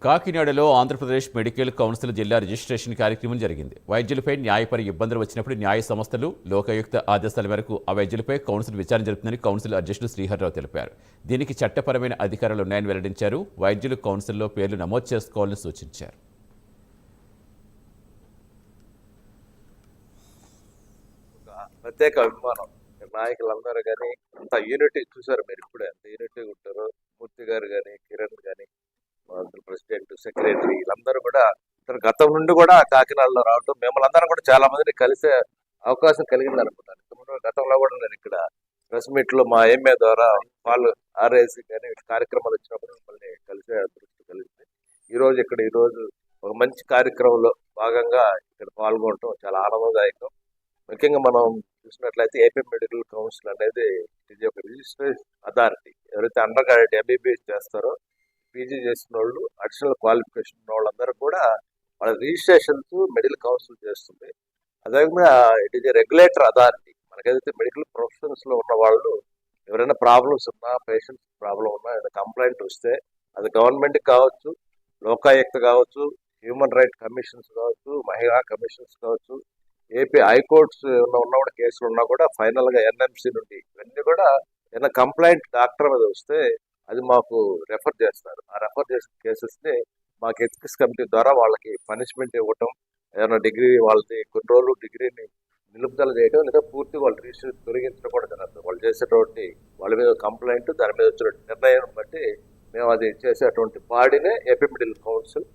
కాకినాడలో Andhra Pradesh medical council జిల్లా registration కార్యక్రమం జరిగింది. వైద్యులపై న్యాయపర ఇబ్బందులు వచ్చినప్పుడు న్యాయ సంస్థలు లోకాయుక్త ఆదేశాల మేరకు ఆ వైద్యులపై కౌన్సిల్ విచారణ జరుపుతుందని కౌన్సిల్ అధ్యక్షుడు శ్రీహర్రావు తెలిపారు. దీనికి చట్టపరమైన అధికారాలు ఉన్నాయని వెల్లడించారు. వైద్యులు కౌన్సిల్లో పేర్లు నమోదు చేసుకోవాలని సూచించారు. ప్రత్యేక అభిమానం నాయకులందరూ కానీ అంత యూనిటీ చూసారు. మీరు ఇప్పుడే అంత యూనిటీ ఉంటారు. మూర్తి గారు కానీ, కిరణ్ కానీ, ప్రెసిడెంట్, సెక్రటరీ వీళ్ళందరూ కూడా గతం నుండి కూడా కాకినాడలో రావడం, మిమ్మల్ని అందరం కూడా చాలా మందిని కలిసే అవకాశం కలిగింది అనుకుంటాను. గతంలో కూడా నేను ఇక్కడ ప్రెస్ మీట్ లో మా ఎంఏ ద్వారా వాళ్ళు ఆర్ఐసి కానీ కార్యక్రమాలు వచ్చినప్పుడు మిమ్మల్ని కలిసే అదృష్టం కలిగింది. ఈ రోజు ఒక మంచి కార్యక్రమంలో భాగంగా ఇక్కడ పాల్గొనడం చాలా ఆనందదాయకం. ముఖ్యంగా మనం చూసినట్లయితే ఏపీ మెడికల్ కౌన్సిల్ అనేది ఇది ఒక రిజిస్ట్రేషన్ అథారిటీ. ఎవరైతే అండర్ గ్రాడ్యుయేట్ ఎంబీబీఎస్ చేస్తారో, పీజీ చేసిన వాళ్ళు, అడిషనల్ క్వాలిఫికేషన్ ఉన్న వాళ్ళందరూ కూడా వాళ్ళ రిజిస్ట్రేషన్స్ మెడికల్ కౌన్సిల్ చేస్తుంది. అదేవిధంగా ఇట్ ఈజ్ రెగ్యులేటర్ అథారిటీ. మనకైతే మెడికల్ ప్రొఫెషన్స్ లో ఉన్న వాళ్ళు ఎవరైనా ప్రాబ్లమ్స్ ఉన్నా, పేషెంట్స్ ప్రాబ్లం ఉన్నా, ఏదైనా కంప్లైంట్ వస్తే అది గవర్నమెంట్ కావచ్చు, లోకాయుక్త కావచ్చు, హ్యూమన్ రైట్ కమిషన్స్ కావచ్చు, మహిళా కమిషన్స్ కావచ్చు, ఏపీ హైకోర్ట్స్ ఉన్న కూడా కేసులు ఉన్నా కూడా ఫైనల్ గా ఎన్ఎంసీ నుండి ఇవన్నీ కూడా ఏదైనా కంప్లైంట్ డాక్టర్ మీద వస్తే అది మాకు రెఫర్ చేస్తారు. ఆ రెఫర్ చేసిన కేసెస్ ని మాకు ఎథిక్స్ కమిటీ ద్వారా వాళ్ళకి పనిష్మెంట్ ఇవ్వటం, ఏదైనా డిగ్రీ వాళ్ళది కొన్ని రోజులు డిగ్రీని నిలుపుదల చేయడం, లేదా పూర్తి వాళ్ళు రిజిస్ట్రేషన్ తొలగించడం కూడా జరుగుతుంది. వాళ్ళు చేసేటువంటి వాళ్ళ మీద కంప్లైంట్, దాని మీద వచ్చిన నిర్ణయం బట్టి మేము అది చేసేటువంటి బాడీనే ఏపీ మెడికల్ కౌన్సిల్.